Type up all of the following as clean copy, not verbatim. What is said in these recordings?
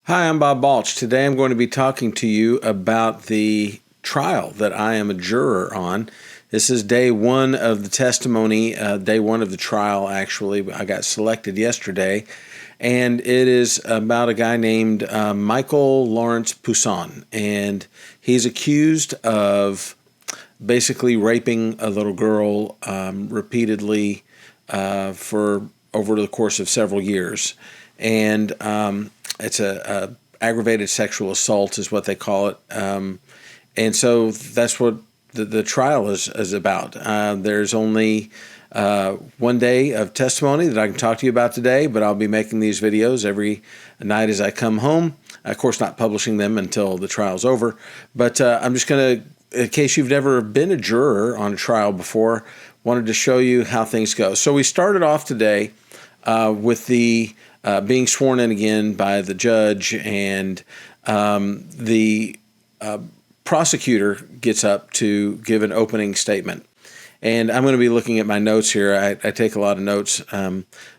Hi, I'm Bob Balch. Today I'm going to be talking to you about the trial that I am a juror on. This is day one of the testimony, day one of the trial, actually. I got selected yesterday, and it is about a guy named Michael Lawrence Pousson, and he's accused of basically raping a little girl repeatedly for over the course of several years. And it's a aggravated sexual assault is what they call it. And so that's what the trial is about. There's only one day of testimony that I can talk to you about today, but I'll be making these videos every night as I come home. Of course, not publishing them until the trial's over. But I'm just going to, in case you've never been a juror on a trial before, wanted to show you how things go. So we started off today with the being sworn in again by the judge, and the prosecutor gets up to give an opening statement. And I'm going to be looking at my notes here. I take a lot of notes.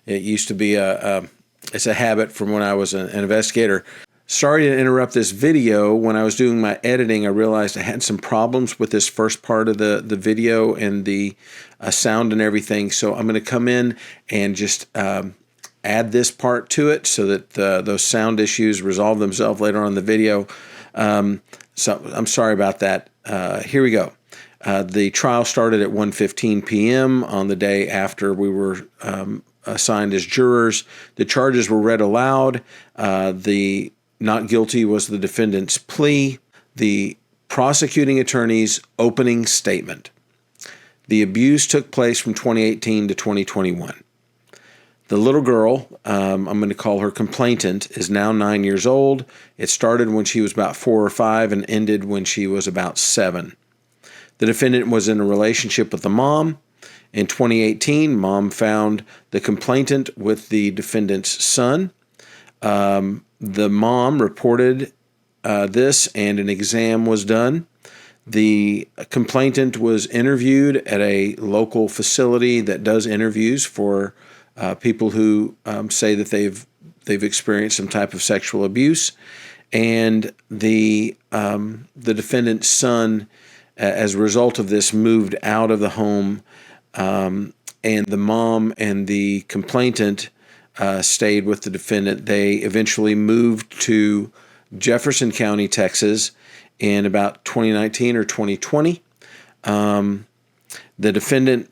It used to be it's a habit from when I was an investigator. Sorry to interrupt this video. When I was doing my editing, I realized I had some problems with this first part of the video and the sound and everything. So I'm going to come in and just add this part to it so that those sound issues resolve themselves later on in the video. So I'm sorry about that. Here we go. The trial started at 1:15 p.m. on the day after we were assigned as jurors. The charges were read aloud. The not guilty was the defendant's plea. The prosecuting attorney's opening statement. The abuse took place from 2018 to 2021. The little girl, I'm going to call her complainant, is now 9 years old. It started when she was about 4 or 5 and ended when she was about 7. The defendant was in a relationship with the mom. In 2018, mom found the complainant with the defendant's son. The mom reported this, and an exam was done. The complainant was interviewed at a local facility that does interviews for people who say that they've experienced some type of sexual abuse, and the defendant's son, as a result of this, moved out of the home, and the mom and the complainant stayed with the defendant. They eventually moved to Jefferson County, Texas, in about 2019 or 2020. The defendant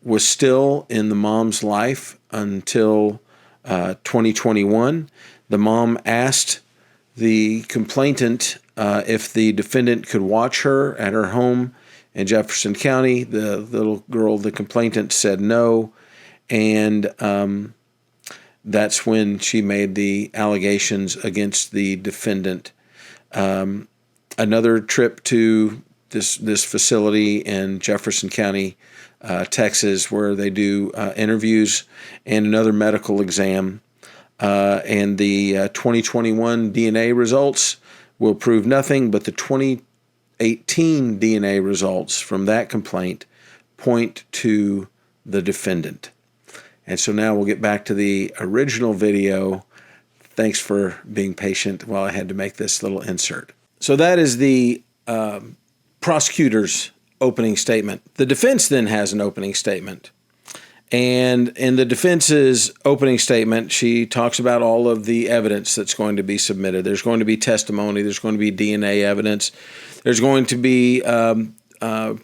was still in the mom's life until 2021. The mom asked the complainant if the defendant could watch her at her home in Jefferson County. The little girl, the complainant, said no, and that's when she made the allegations against the defendant. Another trip to this facility in Jefferson County, Texas, where they do interviews and another medical exam. And the 2021 DNA results will prove nothing, but the 2018 DNA results from that complaint point to the defendant. And so now we'll get back to the original video. Thanks for being patient while I had to make this little insert. So that is the prosecutor's opening statement. The defense then has an opening statement. And in the defense's opening statement, she talks about all of the evidence that's going to be submitted. There's going to be testimony. There's going to be DNA evidence. There's going to be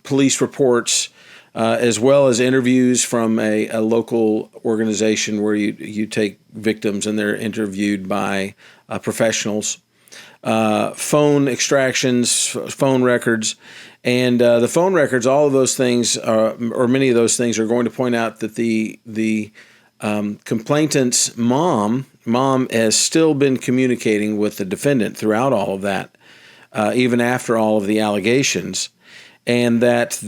police reports, as well as interviews from a local organization where you take victims and they're interviewed by professionals. Phone extractions, phone records, and the phone records, all of those things, or many of those things, are going to point out that the complainant's mom has still been communicating with the defendant throughout all of that, even after all of the allegations, and that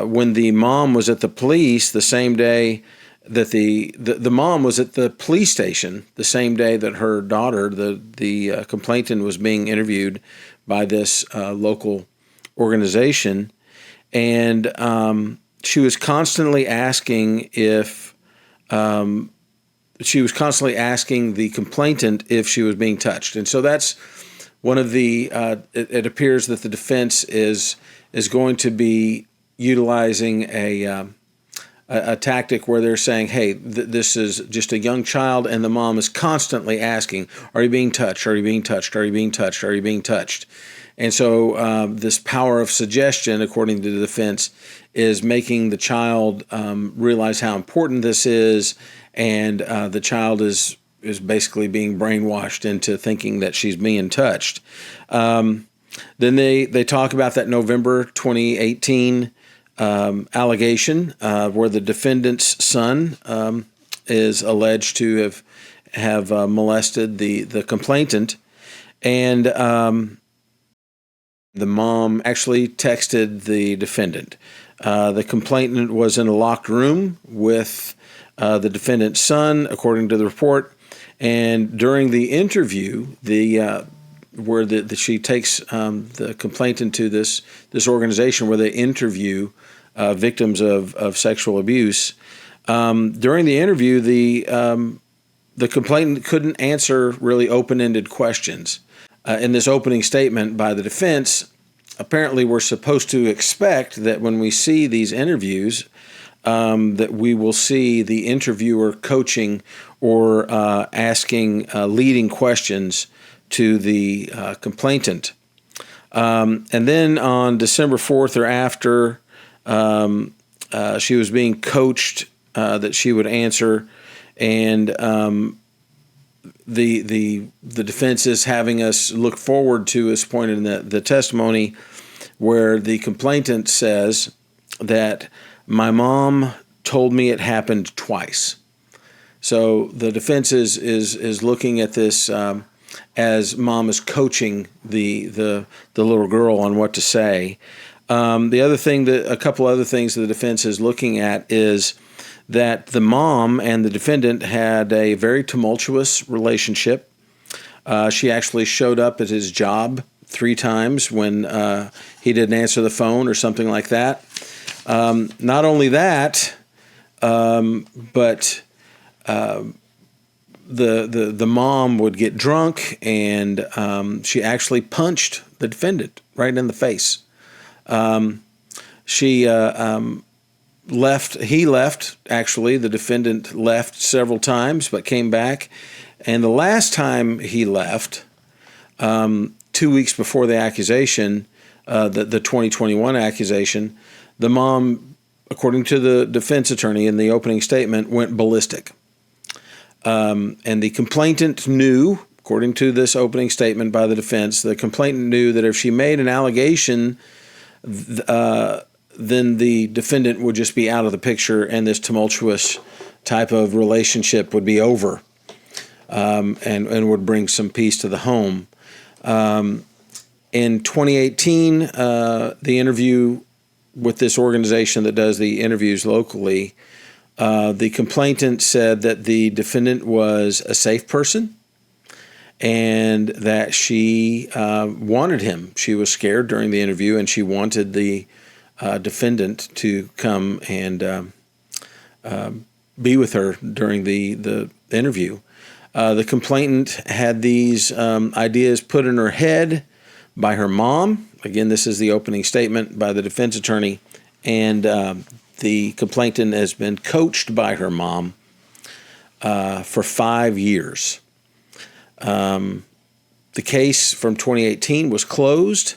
when the mom was at the police the same day that the mom was at the police station the same day that her daughter, the complainant, was being interviewed by this local organization, and she was constantly asking if she was constantly asking the complainant if she was being touched. And so that's one of the, it appears that the defense is going to be utilizing a tactic where they're saying, hey, this is just a young child, and the mom is constantly asking, are you being touched? Are you being touched? Are you being touched? Are you being touched? And so this power of suggestion, according to the defense, is making the child realize how important this is, and the child is basically being brainwashed into thinking that she's being touched. Then they talk about that November 2018 allegation where the defendant's son is alleged to have molested the complainant, and the mom actually texted the defendant. The complainant was in a locked room with the defendant's son, according to the report. And during the interview, where she takes the complainant to this organization where they interview victims of sexual abuse. During the interview, the complainant couldn't answer really open-ended questions. In this opening statement by the defense, apparently we're supposed to expect that when we see these interviews, that we will see the interviewer coaching or asking leading questions to the complainant. And then on December 4th or after, she was being coached that she would answer, and the defense is having us look forward to this point in the testimony where the complainant says that my mom told me it happened twice. So the defense is looking at this as mom is coaching the little girl on what to say. A couple other things the defense is looking at is that the mom and the defendant had a very tumultuous relationship. She actually showed up at his job 3 times when he didn't answer the phone or something like that. Not only that, but the mom would get drunk, and she actually punched the defendant right in the face. She left. He left. Actually, the defendant left several times, but came back. And the last time he left, 2 weeks before the accusation, the 2021 accusation, the mom, according to the defense attorney in the opening statement, went ballistic. And the complainant knew, according to this opening statement by the defense, the complainant knew that if she made an allegation, then the defendant would just be out of the picture, and this tumultuous type of relationship would be over, and would bring some peace to the home. In 2018, the interview with this organization that does the interviews locally, the complainant said that the defendant was a safe person and that she wanted him. She was scared during the interview, and she wanted the defendant to come and be with her during the interview. The complainant had these ideas put in her head by her mom. Again, this is the opening statement by the defense attorney, and the complainant has been coached by her mom for 5 years. The case from 2018 was closed,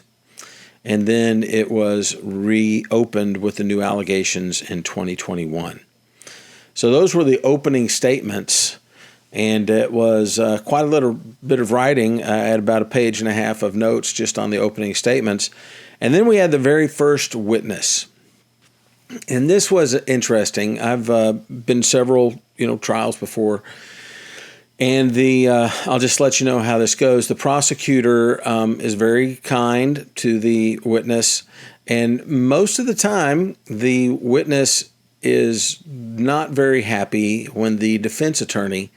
and then it was reopened with the new allegations in 2021. So those were the opening statements, and it was quite a little bit of writing. I had about a page and a half of notes just on the opening statements. And then we had the very first witness. And this was interesting. I've been several trials before, and I'll just let you know how this goes. The prosecutor is very kind to the witness, and most of the time the witness is not very happy when the defense attorney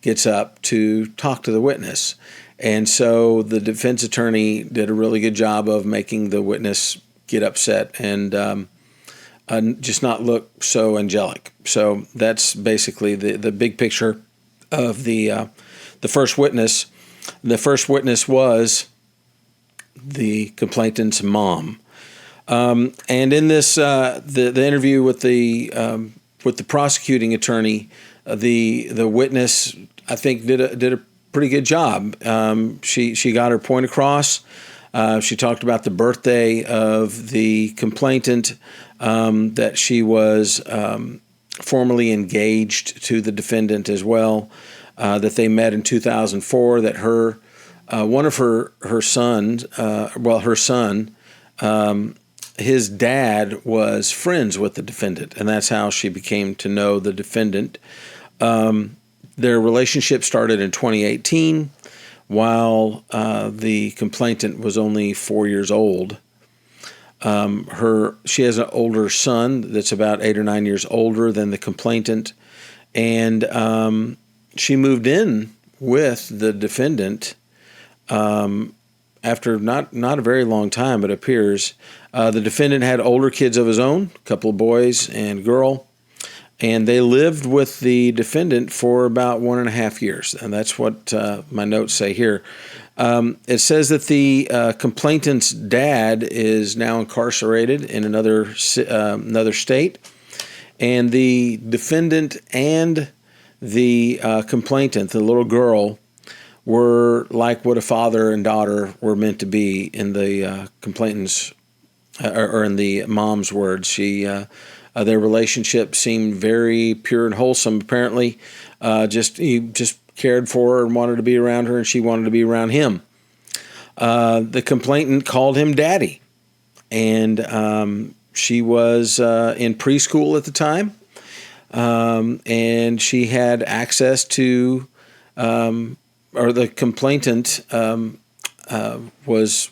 gets up to talk to the witness. And so the defense attorney did a really good job of making the witness get upset and just not look so angelic. So that's basically the big picture. of the first witness. The first witness was the complainant's mom. And in this, the interview with the prosecuting attorney, the witness, I think, did a pretty good job. She got her point across. She talked about the birthday of the complainant, that she was formally engaged to the defendant as well, that they met in 2004, that one of her sons, her son, his dad was friends with the defendant, and that's how she became to know the defendant. Their relationship started in 2018, while the complainant was only 4 years old. She has an older son that's about 8 or 9 years older than the complainant, and she moved in with the defendant after not a very long time, it appears. The defendant had older kids of his own, a couple of boys and a girl, and they lived with the defendant for about 1.5 years, and that's what my notes say here. It says that the complainant's dad is now incarcerated in another state, and the defendant and the complainant, the little girl, were like what a father and daughter were meant to be in the complainant's, or in the mom's words. Their relationship seemed very pure and wholesome. Apparently, he just cared for her and wanted to be around her, and she wanted to be around him. The complainant called him daddy, and she was in preschool at the time, and she had access to, or the complainant was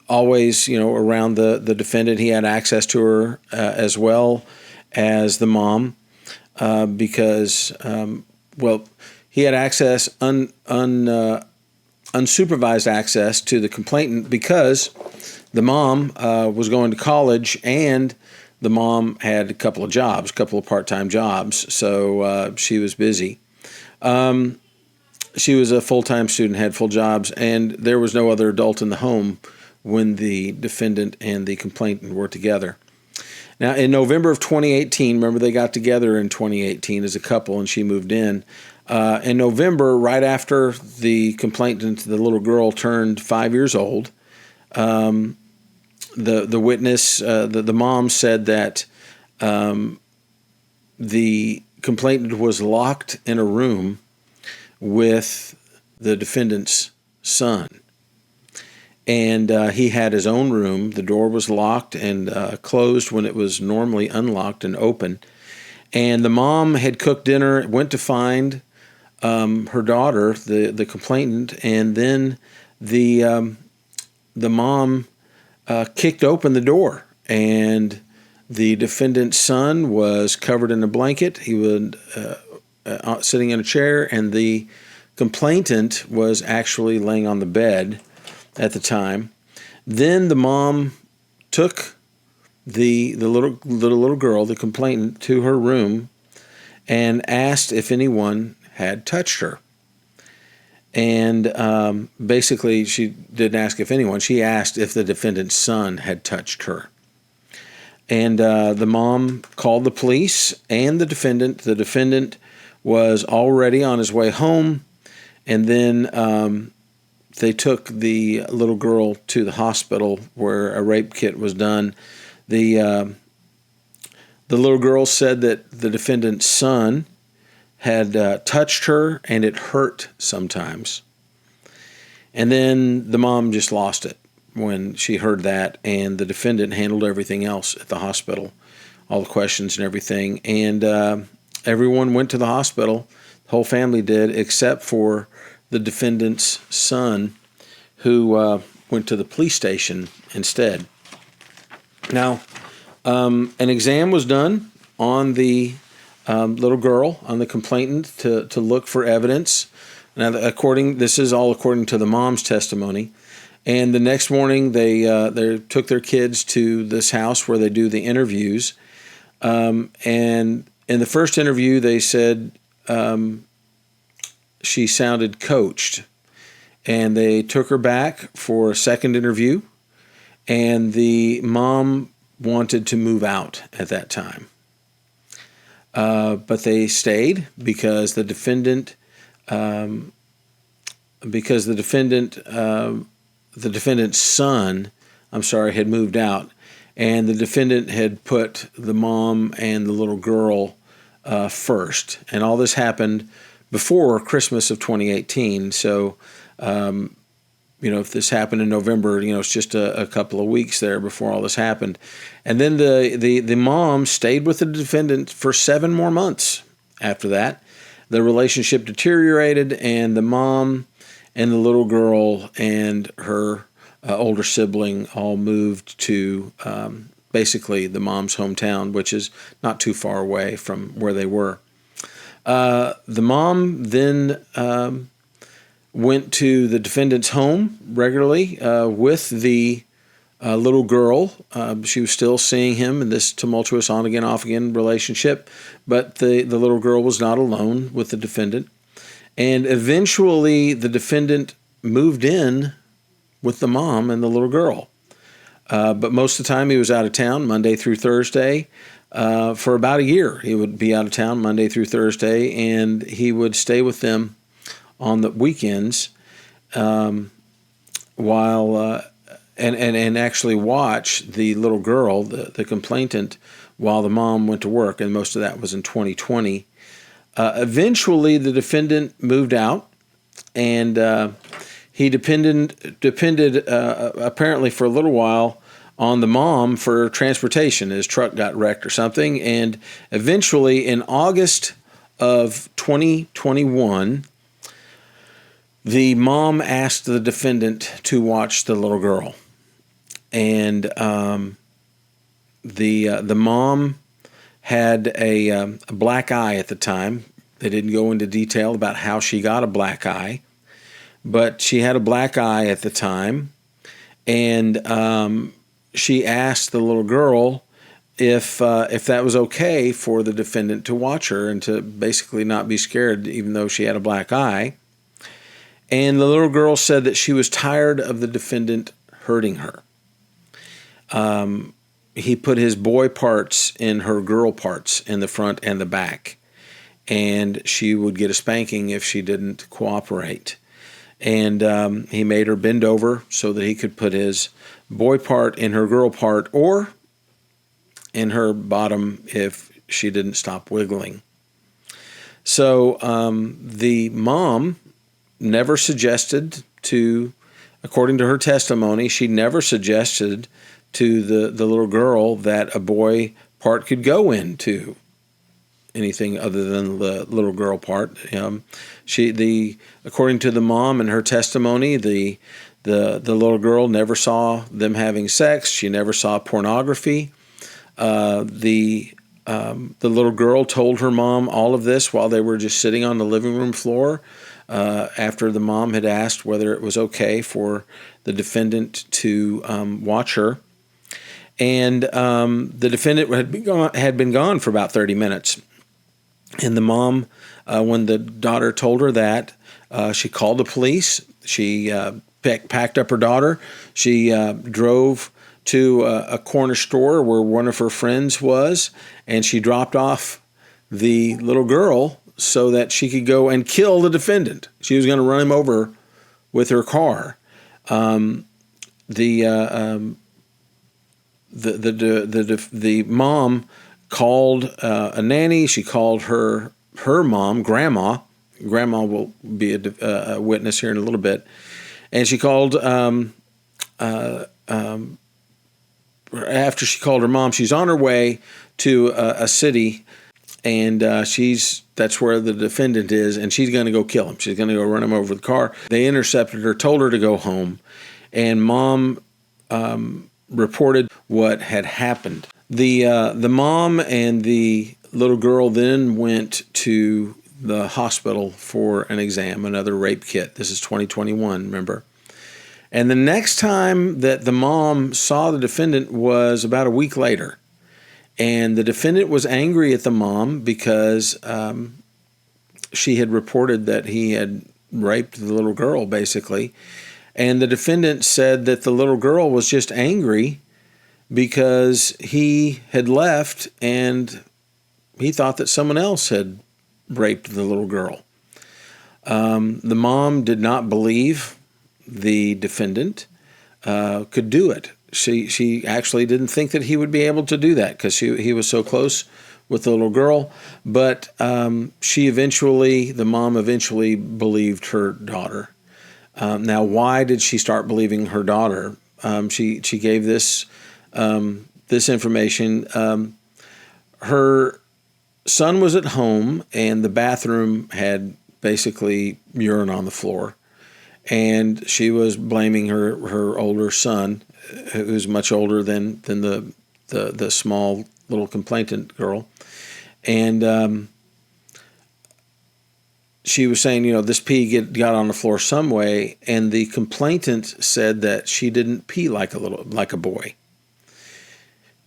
always, around the defendant. He had access to her as well as the mom, because, he had access, unsupervised access to the complainant because the mom was going to college, and the mom had a couple of part-time jobs, so she was busy. She was a full-time student, had full jobs, and there was no other adult in the home when the defendant and the complainant were together. Now, in November of 2018, remember they got together in 2018 as a couple, and she moved in. In November, right after the complainant, the little girl, turned 5 years old, the witness, the mom, said that the complainant was locked in a room with the defendant's son. And he had his own room. The door was locked and closed when it was normally unlocked and open. And the mom had cooked dinner, went to find her daughter, the complainant, and then the mom kicked open the door. And the defendant's son was covered in a blanket. He was sitting in a chair, and the complainant was actually laying on the bed at the time. Then the mom took the little girl, the complainant, to her room and asked if anyone had touched her. And basically, she didn't ask if anyone. She asked if the defendant's son had touched her. And the mom called the police and the defendant. The defendant was already on his way home, and then they took the little girl to the hospital where a rape kit was done. The little girl said that the defendant's son had touched her, and it hurt sometimes. And then the mom just lost it when she heard that, and the defendant handled everything else at the hospital, all the questions and everything. And everyone went to the hospital, the whole family did, except for the defendant's son, who went to the police station instead. Now, an exam was done on the little girl, on the complainant, to look for evidence. Now, this is all according to the mom's testimony. And the next morning, they took their kids to this house where they do the interviews. And in the first interview, they said she sounded coached. And they took her back for a second interview, and the mom wanted to move out at that time. But they stayed because the defendant's son, had moved out, and the defendant had put the mom and the little girl first. And all this happened before Christmas of 2018. So, if this happened in November, it's just a couple of weeks there before all this happened. And then the mom stayed with the defendant for 7 more months after that. The relationship deteriorated, and the mom and the little girl and her older sibling all moved to basically the mom's hometown, which is not too far away from where they were. The mom then went to the defendant's home regularly with the little girl. She was still seeing him in this tumultuous on-again, off-again relationship, but the little girl was not alone with the defendant. And eventually the defendant moved in with the mom and the little girl. But most of the time he was out of town Monday through Thursday. For about a year he would be out of town Monday through Thursday, and he would stay with them on the weekends, while and actually watch the little girl, the complainant, while the mom went to work, and most of that was in 2020. Eventually, the defendant moved out, and he depended apparently for a little while on the mom for transportation. His truck got wrecked or something, and eventually, in August of 2021. The mom asked the defendant to watch the little girl, and the mom had a black eye at the time. They didn't go into detail about how she got a black eye, but she had a black eye at the time, and she asked the little girl if that was okay for the defendant to watch her and to basically not be scared, even though she had a black eye. And the little girl said that she was tired of the defendant hurting her. He put his boy parts in her girl parts in the front and the back, and she would get a spanking if she didn't cooperate. And he made her bend over so that he could put his boy part in her girl part, or in her bottom if she didn't stop wiggling. So the mom never suggested to, according to her testimony, she never suggested to the little girl that a boy part could go into anything other than the little girl part. According to the mom and her testimony, the little girl never saw them having sex. She never saw pornography. The little girl told her mom all of this while they were just sitting on the living room floor. After the mom had asked whether it was okay for the defendant to watch her. And the defendant had been gone for about 30 minutes. And the mom, when the daughter told her that, she called the police. She packed up her daughter. She drove to a corner store where one of her friends was, and she dropped off the little girl so that she could go and kill the defendant. She was going to run him over with her car. The mom called a nanny. She called her mom, Grandma. Grandma will be a witness here in a little bit. And she called, after she called her mom, she's on her way to a city, and that's where the defendant is, and she's going to go kill him. She's going to go run him over with the car. They intercepted her, told her to go home, and mom reported what had happened. The mom and the little girl then went to the hospital for an exam, another rape kit. This is 2021, remember? And the next time that the mom saw the defendant was about a week later. And the defendant was angry at the mom because she had reported that he had raped the little girl, basically. And the defendant said that the little girl was just angry because he had left and he thought that someone else had raped the little girl. The mom did not believe the defendant could do it. She actually didn't think that he would be able to do that because he was so close with the little girl. But the mom eventually believed her daughter. Now, why did she start believing her daughter? She gave this information. Her son was at home, and the bathroom had basically urine on the floor, and she was blaming her older son, who's much older than the small little complainant girl, and she was saying, this pee got on the floor some way, and the complainant said that she didn't pee like a boy.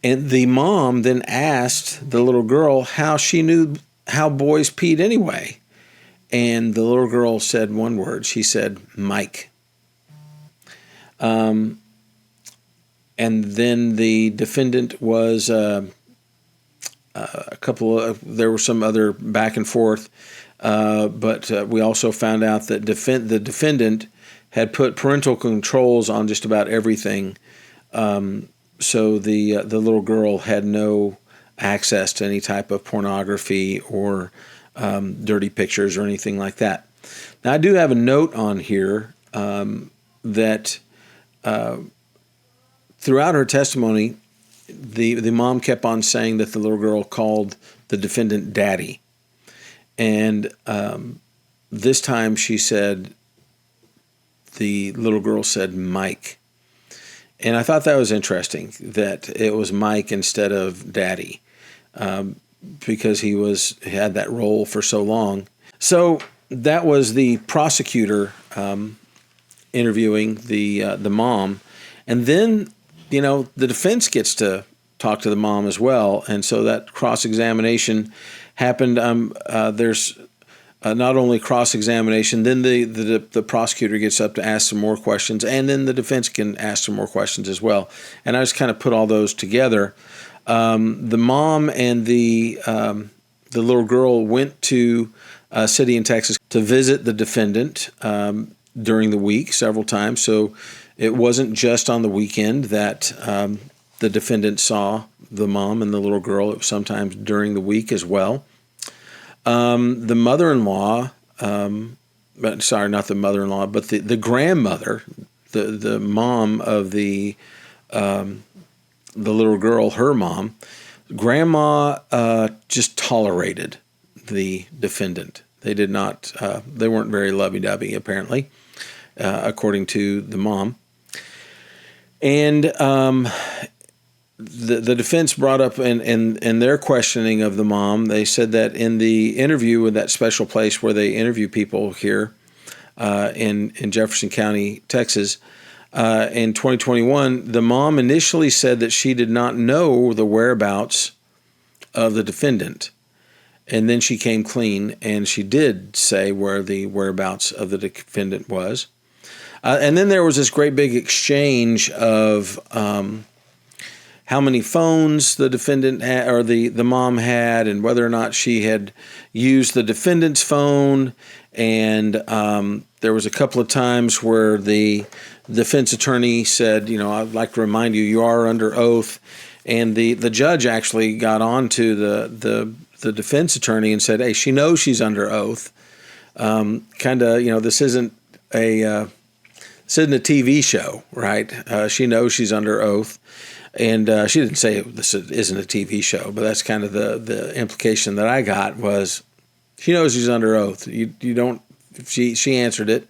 And the mom then asked the little girl how she knew how boys peed anyway. And the little girl said one word. She said, Mike. And then the defendant was there were some other back and forth. But we also found out that the defendant had put parental controls on just about everything. So the little girl had no access to any type of pornography or dirty pictures or anything like that. Now, I do have a note on here that throughout her testimony, the mom kept on saying that the little girl called the defendant daddy. And this time she said, the little girl said Mike. And I thought that was interesting, that it was Mike instead of Daddy, because he had that role for so long. So that was the prosecutor interviewing the mom. And then, the defense gets to talk to the mom as well. And so that cross-examination happened. There's not only cross-examination, then the prosecutor gets up to ask some more questions, and then the defense can ask some more questions as well. And I just kind of put all those together. The mom and the little girl went to a city in Texas to visit the defendant during the week several times. So it wasn't just on the weekend that the defendant saw the mom and the little girl. It was sometimes during the week as well. The mother-in-law, sorry, not the mother-in-law, but the grandmother, the mom of the little girl, her mom, grandma just tolerated the defendant. They did not, they weren't very lovey-dovey, apparently, according to the mom. And the defense brought up in their questioning of the mom, they said that in the interview with that special place where they interview people here in Jefferson County, Texas, in 2021, the mom initially said that she did not know the whereabouts of the defendant. And then she came clean, and she did say where the whereabouts of the defendant was. And then there was this great big exchange of how many phones the defendant had, or the mom had, and whether or not she had used the defendant's phone. And there was a couple of times where the defense attorney said, I'd like to remind you, you are under oath. And the judge actually got on to the defense attorney and said, hey, she knows she's under oath. This isn't a TV show, right? She knows she's under oath. And she didn't say this isn't a TV show, but that's kind of the implication that I got was she knows she's under oath. You don't. She answered it.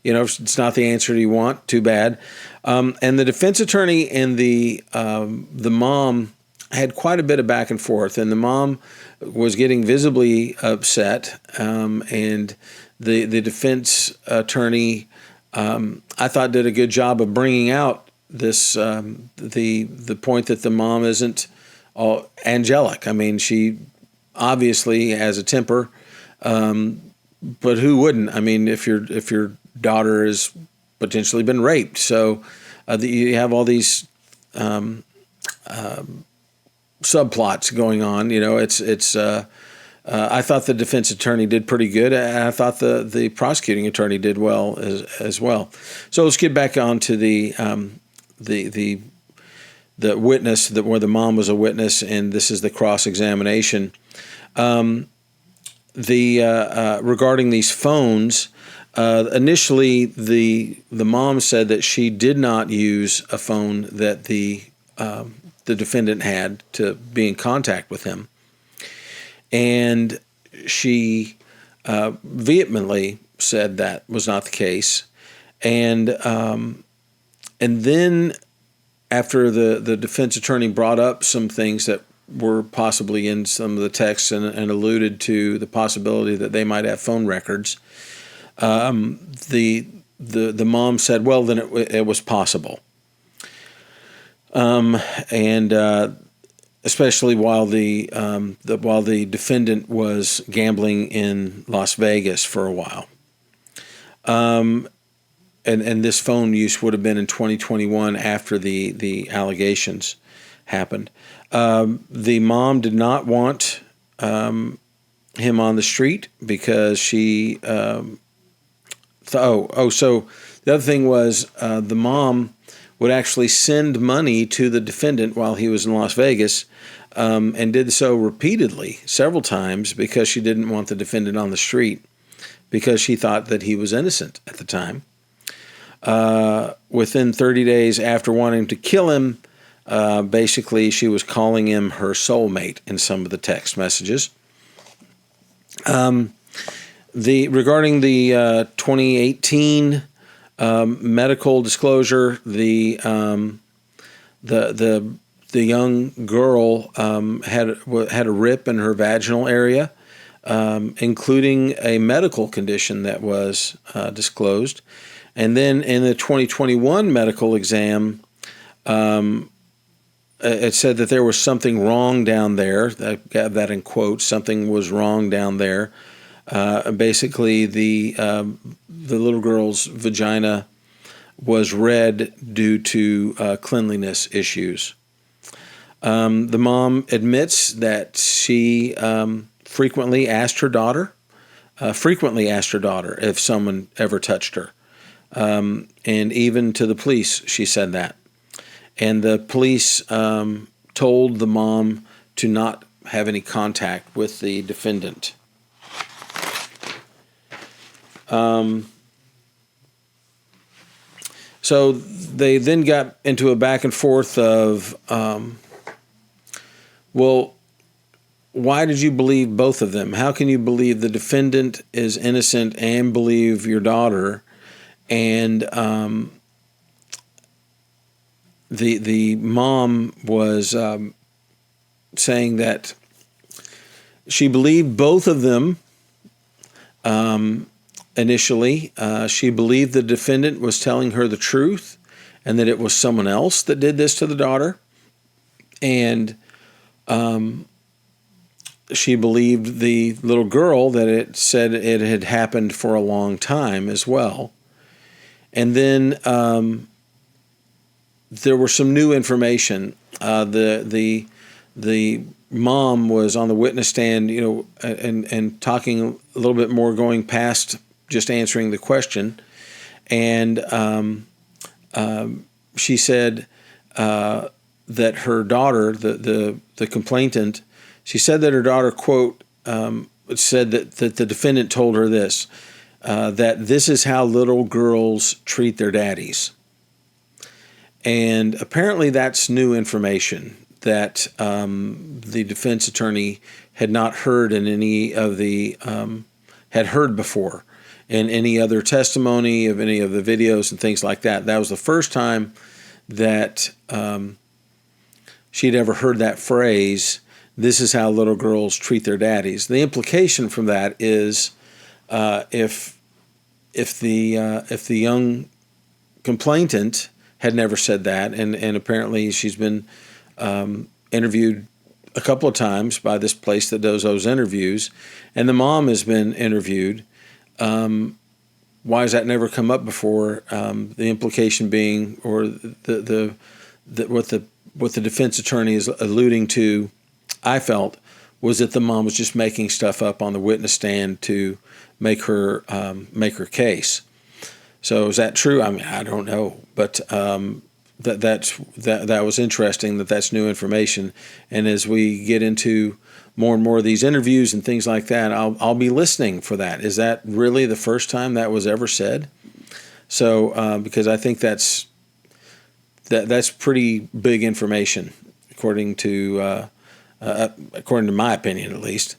If it's not the answer you want, too bad. And the defense attorney and the mom had quite a bit of back and forth, and the mom was getting visibly upset, and the defense attorney, I thought, did a good job of bringing out this the point that the mom isn't all angelic. I mean, she obviously has a temper, but who wouldn't? I mean, if your daughter has potentially been raped, so you have all these subplots going on. It's. I thought the defense attorney did pretty good. I thought the prosecuting attorney did well as well. So let's get back on to the witness where the mom was a witness, and this is the cross examination. Regarding these phones, initially the mom said that she did not use a phone that the defendant had to be in contact with him. And she vehemently said that was not the case. And then after the defense attorney brought up some things that were possibly in some of the texts and alluded to the possibility that they might have phone records, the mom said, well, then it was possible. Especially while the defendant was gambling in Las Vegas for a while, and this phone use would have been in 2021 after the allegations happened. The mom did not want him on the street because she. So the other thing was the mom would actually send money to the defendant while he was in Las Vegas, and did so repeatedly, several times, because she didn't want the defendant on the street, because she thought that he was innocent at the time. Within 30 days after wanting to kill him, basically she was calling him her soulmate in some of the text messages. Regarding the 2018 medical disclosure, the young girl had a rip in her vaginal area, including a medical condition that was disclosed. And then in the 2021 medical exam, it said that there was something wrong down there. I got that in quotes. Something was wrong down there. Basically, the little girl's vagina was red due to cleanliness issues. The mom admits that she frequently asked her daughter if someone ever touched her, and even to the police she said that. And the police told the mom to not have any contact with the defendant. So they then got into a back and forth of, well, why did you believe both of them? How can you believe the defendant is innocent and believe your daughter? And the mom was saying that she believed both of them. Initially, she believed the defendant was telling her the truth and that it was someone else that did this to the daughter. And she believed the little girl that it said it had happened for a long time as well. And then there was some new information. The mom was on the witness stand, and talking a little bit more, going past just answering the question. And she said that her daughter, the complainant, she said that her daughter, quote, said that the defendant told her this, that this is how little girls treat their daddies. And apparently that's new information that the defense attorney had not heard in any of the, had heard before in any other testimony of any of the videos and things like that. That was the first time that she'd ever heard that phrase, this is how little girls treat their daddies. The implication from that is if the young complainant had never said that, and apparently she's been interviewed a couple of times by this place that does those interviews, and the mom has been interviewed, Why has that never come up before? The implication being, or what the defense attorney is alluding to, I felt, was that the mom was just making stuff up on the witness stand to make her case. So is that true? I mean, I don't know, but that was interesting. That's new information. And as we get into more and more of these interviews and things like that, I'll be listening for that. Is that really the first time that was ever said? So because I think that's pretty big information, according to my opinion, at least.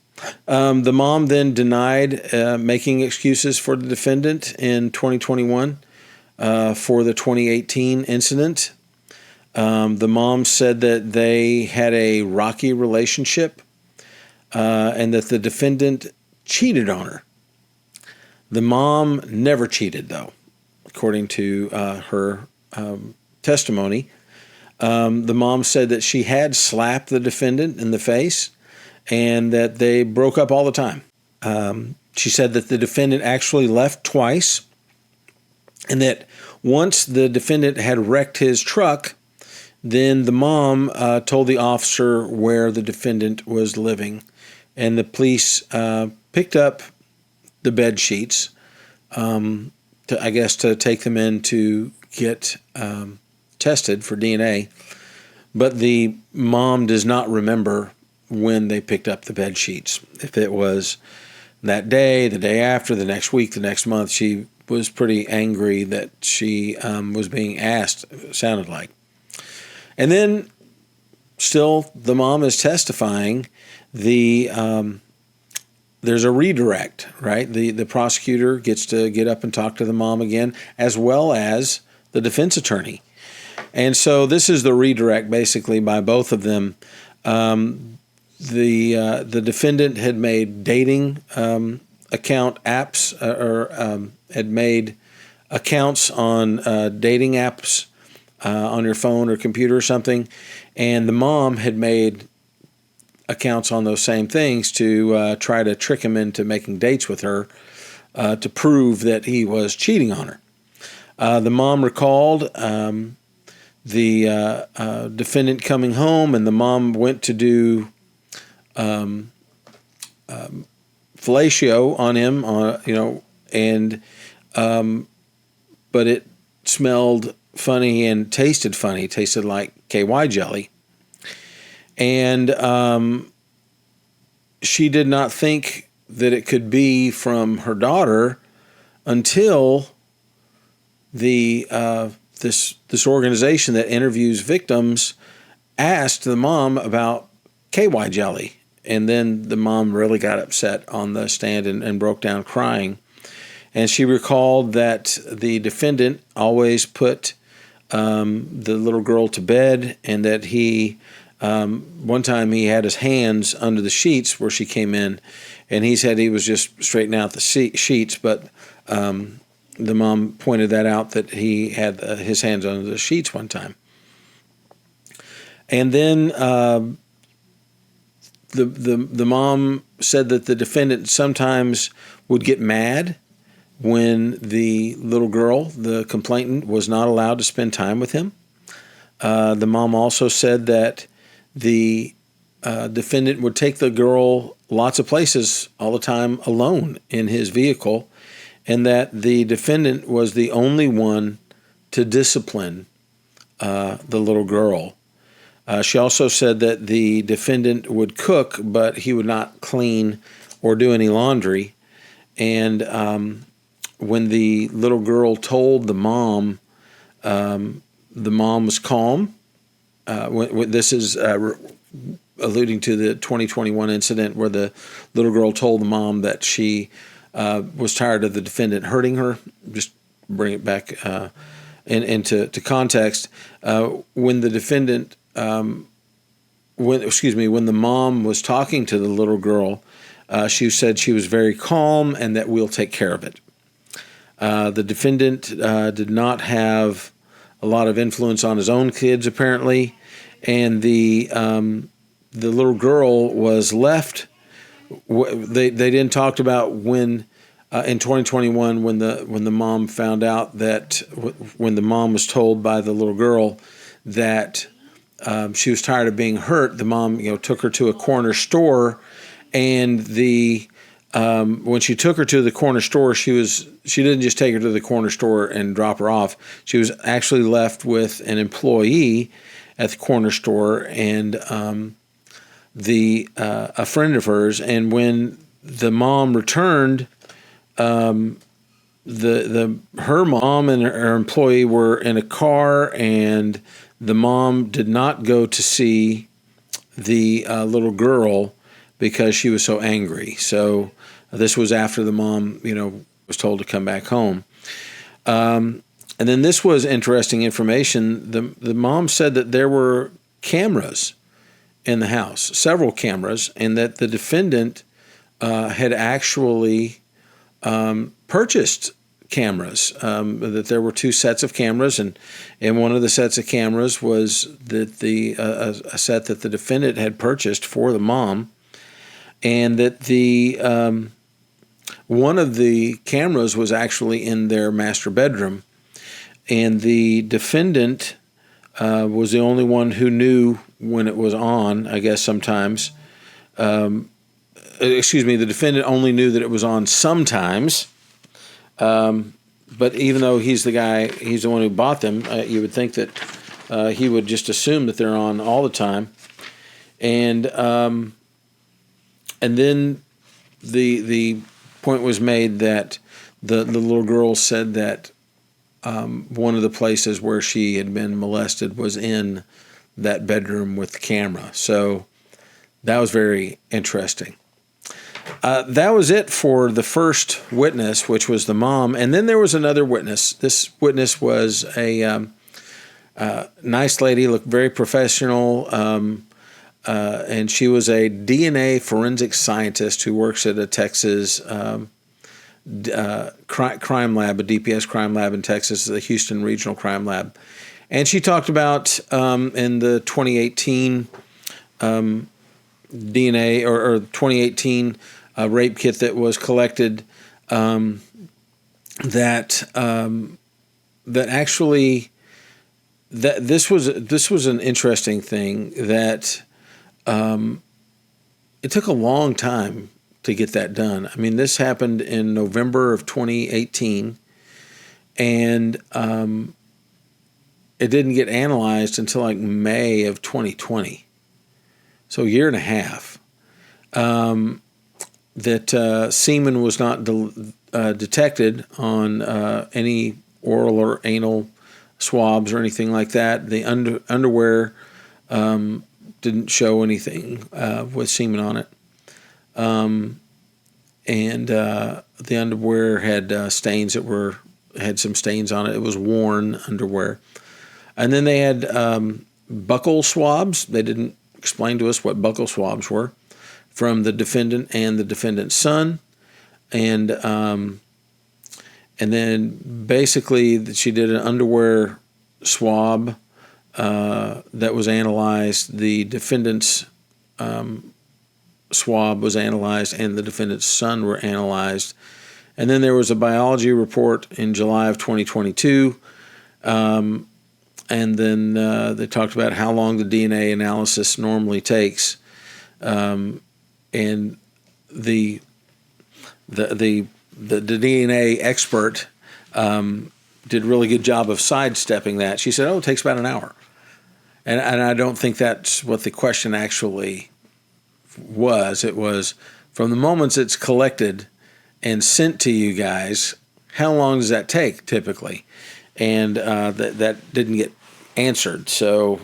The mom then denied making excuses for the defendant in 2021 for the 2018 incident. The mom said that they had a rocky relationship and that the defendant cheated on her. The mom never cheated, though, according to her testimony. The mom said that she had slapped the defendant in the face and that they broke up all the time. She said that the defendant actually left twice and that once the defendant had wrecked his truck, then the mom told the officer where the defendant was living, and the police picked up the bed sheets, to take them in to get tested for DNA. But the mom does not remember when they picked up the bed sheets. If it was that day, the day after, the next week, the next month, she was pretty angry that she was being asked, it sounded like. And then still the mom is testifying. There's a redirect, right? The prosecutor gets to get up and talk to the mom again, as well as the defense attorney. And so this is the redirect basically by both of them. The defendant had made dating account apps or had made accounts on dating apps on your phone or computer or something, and the mom had made accounts on those same things to try to trick him into making dates with her to prove that he was cheating on her. The mom recalled the defendant coming home, and the mom went to do fellatio on him, but it smelled funny and tasted funny. It tasted like KY jelly. And she did not think that it could be from her daughter until this organization that interviews victims asked the mom about KY jelly. And then the mom really got upset on the stand and broke down crying. And she recalled that the defendant always put the little girl to bed, and that he, one time he had his hands under the sheets where she came in, and he said he was just straightening out the sheets, but the mom pointed that out, that he had his hands under the sheets one time. And then the mom said that the defendant sometimes would get mad when the little girl, the complainant, was not allowed to spend time with him. The mom also said that the defendant would take the girl lots of places all the time alone in his vehicle, and that the defendant was the only one to discipline the little girl. She also said that the defendant would cook, but he would not clean or do any laundry. And when the little girl told the mom was calm. This is alluding to the 2021 incident where the little girl told the mom that she was tired of the defendant hurting her. Just bring it back into context. When the defendant, when the mom was talking to the little girl, she said she was very calm and that we'll take care of it. The defendant did not have a lot of influence on his own kids, apparently, and the little girl was left. They didn't talk about when in 2021 when the mom found out that when the mom was told by the little girl that she was tired of being hurt, the mom took her to a corner store, and when she took her to the corner store, she didn't just take her to the corner store and drop her off. She was actually left with an employee at the corner store and a friend of hers. And when the mom returned, her mom and her employee were in a car, and the mom did not go to see the little girl because she was so angry. So this was after the mom, was told to come back home. And then this was interesting information. The mom said that there were cameras in the house, several cameras, and that the defendant had actually purchased cameras, that there were two sets of cameras, and one of the sets of cameras was that a set that the defendant had purchased for the mom, and that one of the cameras was actually in their master bedroom, and the defendant was the only one who knew when it was on, I guess sometimes. The defendant only knew that it was on sometimes. But even though he's the one who bought them, you would think that he would just assume that they're on all the time. And then the point was made that the little girl said that one of the places where she had been molested was in that bedroom with the camera. So that was very interesting. That was it for the first witness, which was the mom. And then there was another witness. This witness was a nice lady, looked very professional, and she was a DNA forensic scientist who works at a Texas crime lab, a DPS crime lab in Texas, the Houston Regional Crime Lab. And she talked about in the 2018 DNA or 2018 rape kit that was collected, that actually that this was an interesting thing, that it took a long time to get that done. I mean, this happened in November of 2018, and it didn't get analyzed until like May of 2020. So a year and a half. That semen was not detected on any oral or anal swabs or anything like that. The underwear didn't show anything with semen on it. And the underwear had stains had some stains on it. It was worn underwear. And then they had buccal swabs. They didn't explain to us what buccal swabs were, from the defendant and the defendant's son. And then basically she did an underwear swab that was analyzed. The defendant's swab was analyzed, and the defendant's son were analyzed. And then there was a biology report in July of 2022. And then they talked about how long the DNA analysis normally takes. And the DNA expert did a really good job of sidestepping that. She said, it takes about an hour. And I don't think that's what the question actually was. It was, from the moments it's collected and sent to you guys, how long does that take typically? And that didn't get answered. So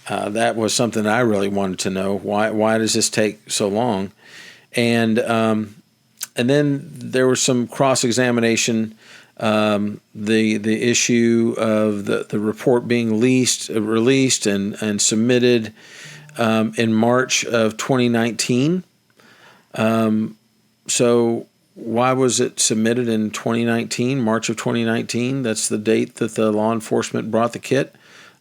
that was something I really wanted to know. Why does this take so long? And then there was some cross-examination. The issue of the report being released and submitted in March of 2019. So why was it submitted in 2019, March of 2019? That's the date that the law enforcement brought the kit.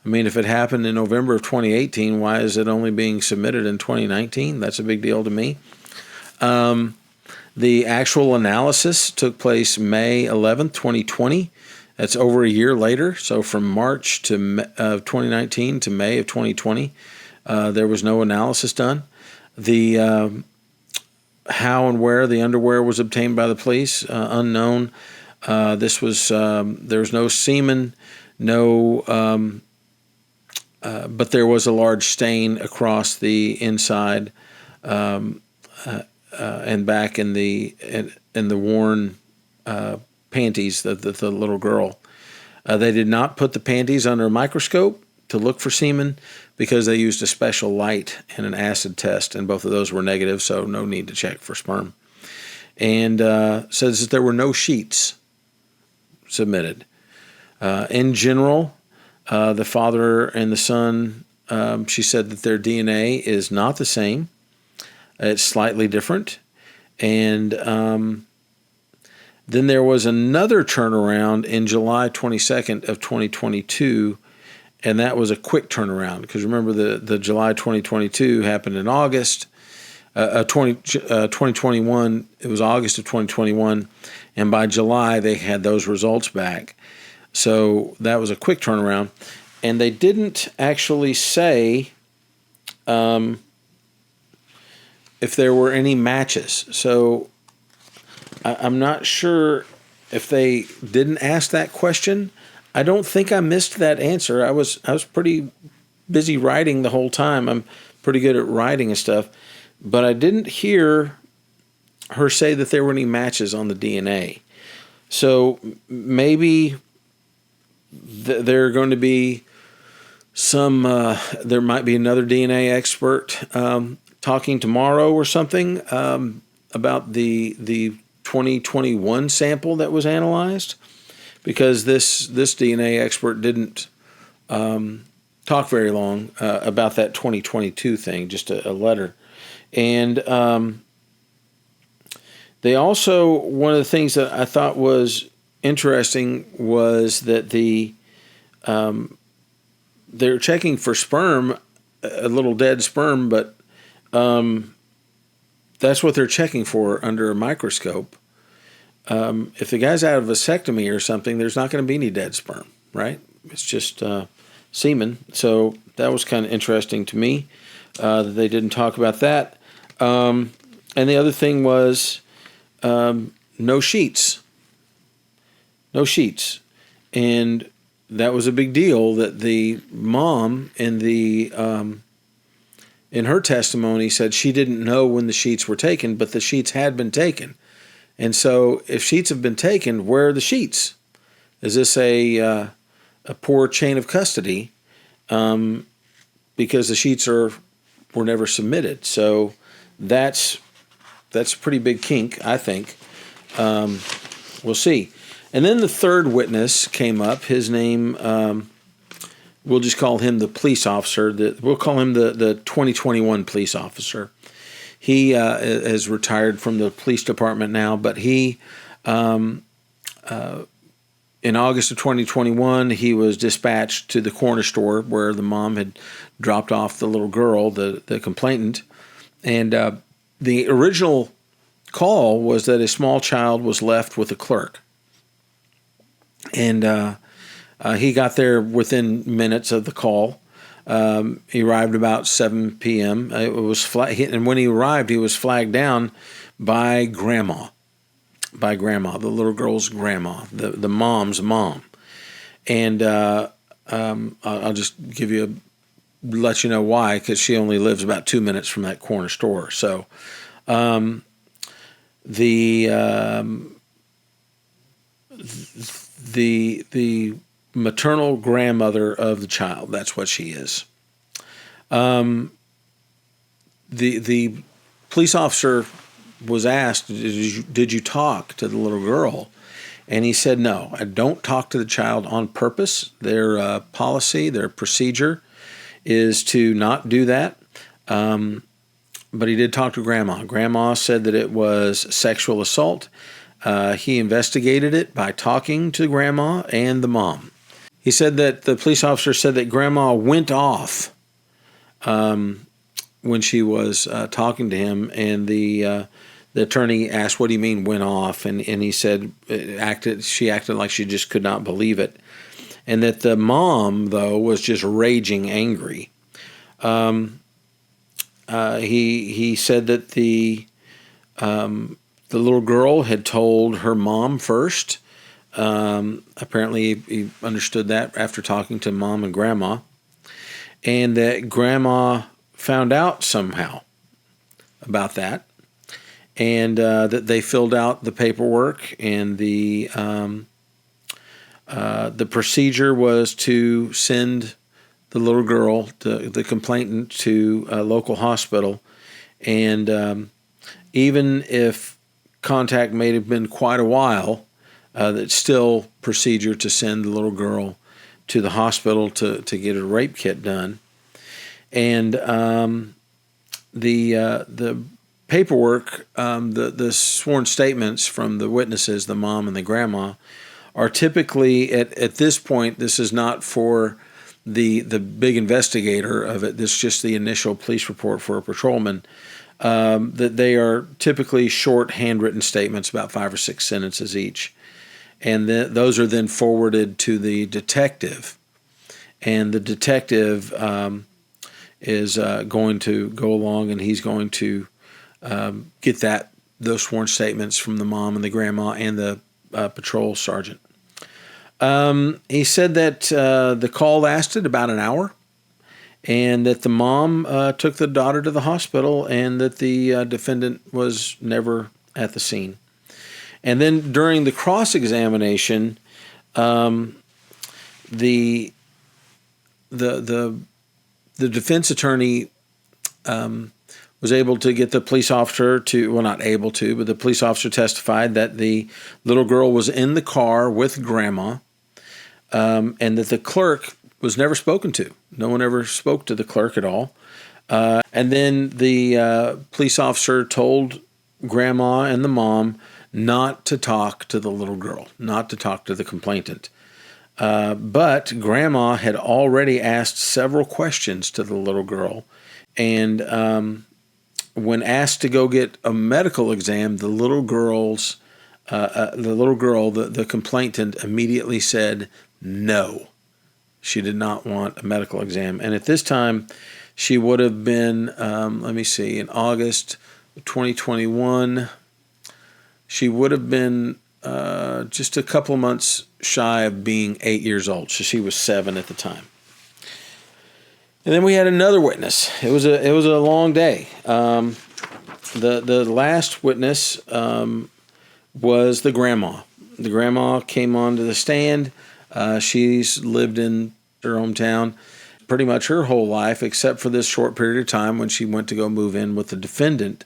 I mean, if it happened in November of 2018, why is it only being submitted in 2019? That's a big deal to me. The actual analysis took place May 11th, 2020. That's over a year later. So from March of 2019 to May of 2020, there was no analysis done. The how and where the underwear was obtained by the police, unknown. There was no semen, but there was a large stain across the inside and back in the worn panties of the little girl. They did not put the panties under a microscope to look for semen because they used a special light and an acid test, and both of those were negative, so no need to check for sperm. And says that there were no sheets submitted. In general, the father and the son, she said that their DNA is not the same. It's slightly different. And then there was another turnaround in July 22nd of 2022, and that was a quick turnaround because remember the July 2022 happened in August. 2021, it was August of 2021, and by July they had those results back. So that was a quick turnaround, and they didn't actually say if there were any matches. So I'm not sure if they didn't ask that question. I don't think I missed that answer. I was pretty busy writing the whole time. I'm pretty good at writing and stuff, but I didn't hear her say that there were any matches on the DNA. So maybe there are going to be there might be another DNA expert talking tomorrow or something about the 2021 sample that was analyzed, because this DNA expert didn't talk very long about that 2022 thing, just a letter. And they also, one of the things that I thought was interesting was that they're checking for sperm, a little dead sperm, but that's what they're checking for under a microscope. If the guy's out of vasectomy or something, there's not going to be any dead sperm, right? It's just semen. So that was kind of interesting to me that they didn't talk about that. And the other thing was no sheets. No sheets. And that was a big deal that the mom in her testimony said she didn't know when the sheets were taken, but the sheets had been taken. And so if sheets have been taken, where are the sheets? Is this a poor chain of custody? Because the sheets were never submitted. So that's a pretty big kink, I think. We'll see. And then the third witness came up. His name, we'll just call him the police officer. We'll call him the 2021 police officer. He has retired from the police department now, but he, in August of 2021, he was dispatched to the corner store where the mom had dropped off the little girl, the complainant. And the original call was that a small child was left with a clerk. And he got there within minutes of the call. He arrived about 7 p.m. It was and when he arrived, he was flagged down by grandma. By grandma, the little girl's grandma, the mom's mom. And I'll just let you know why, because she only lives about 2 minutes from that corner store. So the maternal grandmother of the child, that's what she is. The police officer was asked, did you talk to the little girl? And he said, no, I don't talk to the child on purpose. Their policy, their procedure is to not do that. But he did talk to grandma. Grandma said that it was sexual assault. He investigated it by talking to grandma and the mom. He said that the police officer said that grandma went off when she was talking to him, and the the attorney asked, "What do you mean went off?" And he said, she acted like she just could not believe it. And that the mom, though, was just raging angry. He said that the little girl had told her mom first. Apparently, he understood that after talking to mom and grandma, and that grandma found out somehow about that, and that they filled out the paperwork, and the procedure was to send the little girl, the complainant, to a local hospital, and even if contact may have been quite a while, that's still procedure to send the little girl to the hospital to get a rape kit done. And the paperwork, the sworn statements from the witnesses, the mom and the grandma, are typically at this point. This is not for the big investigator of it. This is just the initial police report for a patrolman. That they are typically short handwritten statements, about 5 or 6 sentences each. And those are then forwarded to the detective. And the detective is going to go along, and he's going to get those sworn statements from the mom and the grandma and the patrol sergeant. He said that the call lasted about an hour, and that the mom took the daughter to the hospital, and that the defendant was never at the scene. And then during the cross-examination, the defense attorney was able to get the police officer to, well, not able to, but the police officer testified that the little girl was in the car with grandma, and that the clerk was never spoken to. No one ever spoke to the clerk at all. And then the police officer told grandma and the mom not to talk to the little girl, not to talk to the complainant. But grandma had already asked several questions to the little girl, and when asked to go get a medical exam, the complainant immediately said no. She did not want a medical exam. And at this time, she would have been, in August 2021, she would have been just a couple of months shy of being 8 years old. So she was 7 at the time. And then we had another witness. It was a long day. The last witness was the grandma. The grandma came onto the stand. She's lived in her hometown pretty much her whole life, except for this short period of time when she went to go move in with the defendant.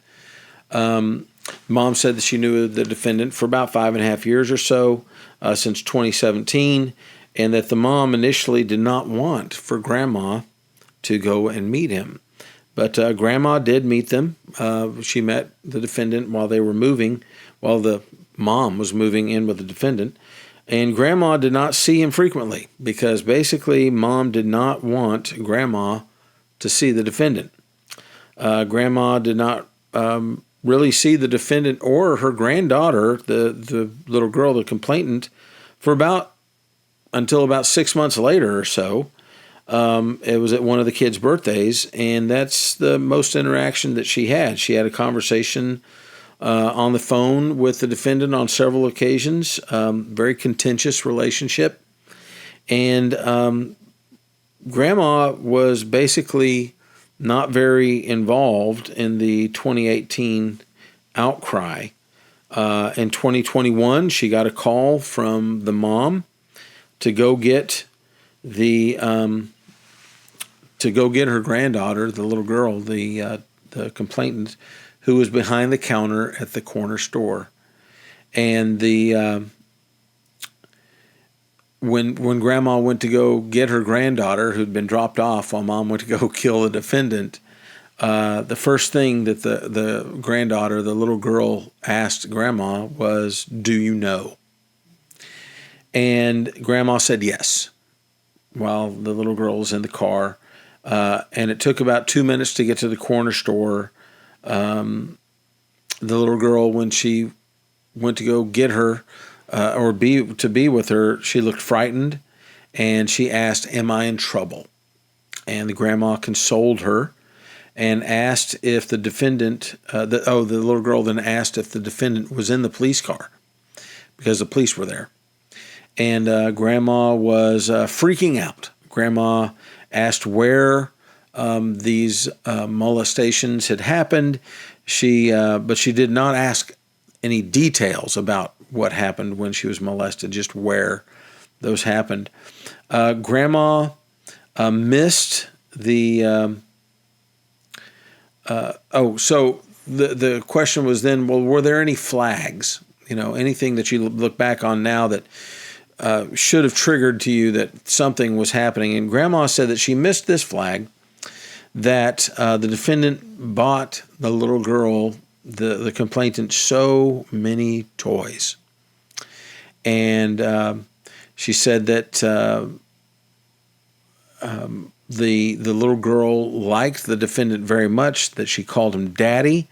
Mom said that she knew the defendant for about 5.5 years or so, since 2017, and that the mom initially did not want for grandma to go and meet him. But grandma did meet them. She met the defendant while they were moving, while the mom was moving in with the defendant. And grandma did not see him frequently because basically mom did not want grandma to see the defendant. Grandma did not really see the defendant or her granddaughter, the little girl, the complainant, until about 6 months later or so. It was at one of the kids' birthdays, and that's the most interaction that she had. She had a conversation on the phone with the defendant on several occasions, very contentious relationship. And grandma was basically not very involved in the 2018 outcry. In 2021, she got a call from the mom to go get her granddaughter, the little girl, the complainant, who was behind the counter at the corner store. And when grandma went to go get her granddaughter, who'd been dropped off while mom went to go kill the defendant, the first thing that the granddaughter, the little girl, asked grandma was, "Do you know?" And grandma said yes, while the little girl was in the car. And it took about 2 minutes to get to the corner store. the little girl, when she went to go get her or be with her, she looked frightened, and she asked, "Am I in trouble?" And the grandma consoled her and asked if the defendant, the little girl then asked if the defendant was in the police car because the police were there. And Grandma was freaking out. Grandma asked where these molestations had happened. But she did not ask any details about what happened when she was molested, just where those happened. Grandma missed the. So the question was then, well, were there any flags? Anything that you look back on now that should have triggered to you that something was happening? And Grandma said that she missed this flag, that the defendant bought the little girl, the complainant, so many toys. And she said that the little girl liked the defendant very much, that she called him Daddy.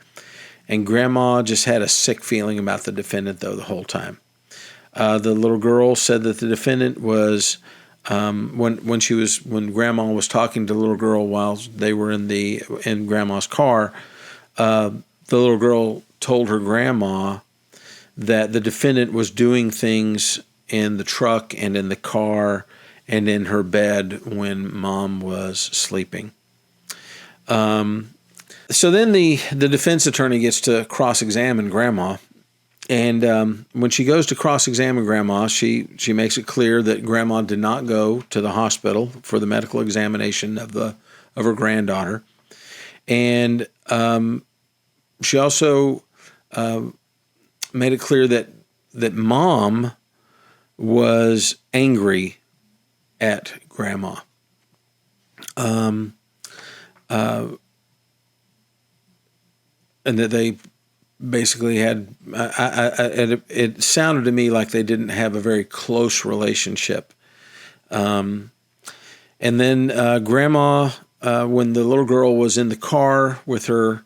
And Grandma just had a sick feeling about the defendant, though, the whole time. The little girl said that the defendant was, when Grandma was talking to the little girl while they were in Grandma's car, the little girl told her grandma that the defendant was doing things in the truck and in the car and in her bed when Mom was sleeping. So then the defense attorney gets to cross-examine Grandma, and when she goes to cross-examine Grandma, she makes it clear that Grandma did not go to the hospital for the medical examination of her granddaughter, and she also made it clear that Mom was angry at Grandma. And that they basically had, it sounded to me like they didn't have a very close relationship. And then Grandma, when the little girl was in the car with her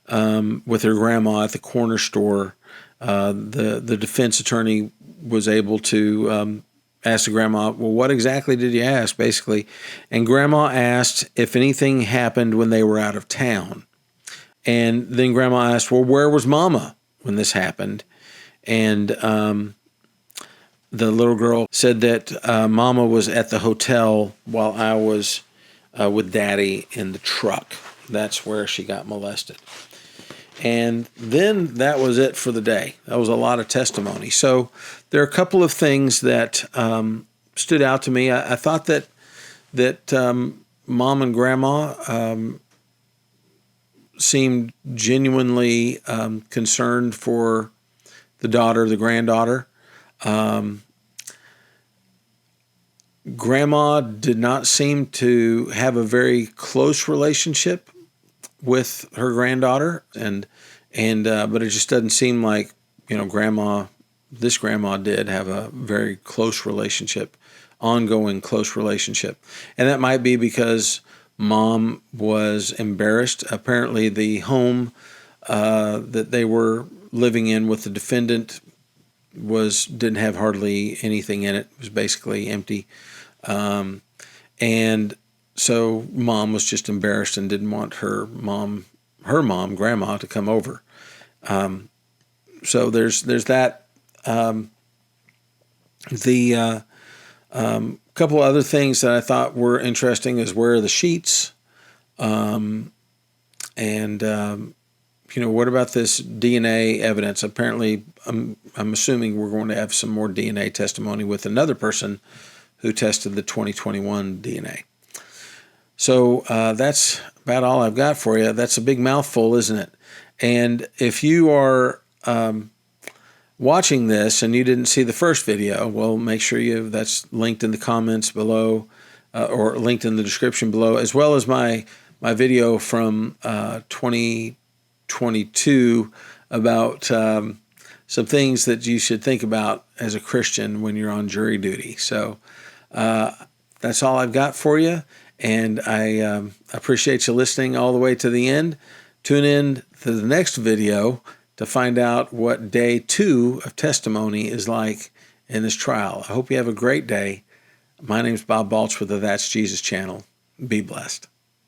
grandma at the corner store, the defense attorney was able to ask the grandma, well, what exactly did you ask, basically? And Grandma asked if anything happened when they were out of town. And then Grandma asked, well, where was Mama when this happened? And the little girl said that Mama was at the hotel while I was with Daddy in the truck. That's where she got molested. And then that was it for the day. That was a lot of testimony. So there are a couple of things that stood out to me. I thought that Mom and Grandma seemed genuinely concerned for the granddaughter. Grandma did not seem to have a very close relationship with her granddaughter, but it just doesn't seem like this grandma did have a very close relationship, ongoing close relationship, and that might be because Mom was embarrassed. Apparently, the home that they were living in with the defendant didn't have hardly anything in it. It was basically empty, and so Mom was just embarrassed and didn't want her mom, Grandma, to come over. So there's that. The couple other things that I thought were interesting is where are the sheets, and what about this DNA evidence? Apparently, I'm assuming we're going to have some more DNA testimony with another person who tested the 2021 DNA. So that's about all I've got for you. That's a big mouthful, isn't it? And if you are watching this and you didn't see the first video, well, make sure that's linked in the comments below or linked in the description below, as well as my video from 2022 about some things that you should think about as a Christian when you're on jury duty. So that's all I've got for you. And I appreciate you listening all the way to the end. Tune in to the next video to find out what day 2 of testimony is like in this trial. I hope you have a great day. My name's Bob Baulch with the That's Jesus channel. Be blessed.